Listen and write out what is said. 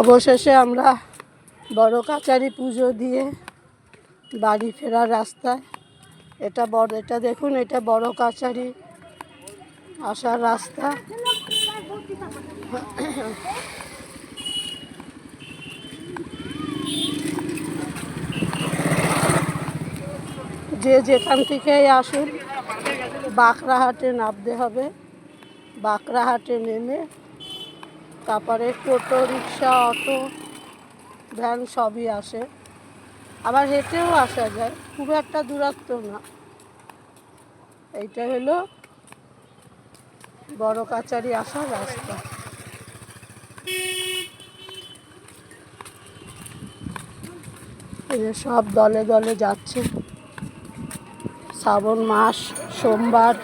অবশেষে আমরা বড় কাচারি পুজো দিয়ে বাড়ি ফেরার রাস্তায়। এটা দেখুন, এটা বড় কাচারি আসার রাস্তা। যে যেখান থেকেই আসুন বাঁকড়াহাটে নামতে হবে। বাঁকড়াহাটে নেমে তারপরে টোটো, রিক্সা, অটো, ভ্যান সবই আসে। আবার হেঁটেও আসা যায়, খুব একটা দূরত্ব না। এইটা হলো বড় কাচারি আসার রাস্তা। এই যে সব দলে দলে যাচ্ছে। শ্রাবণ মাস, সোমবার।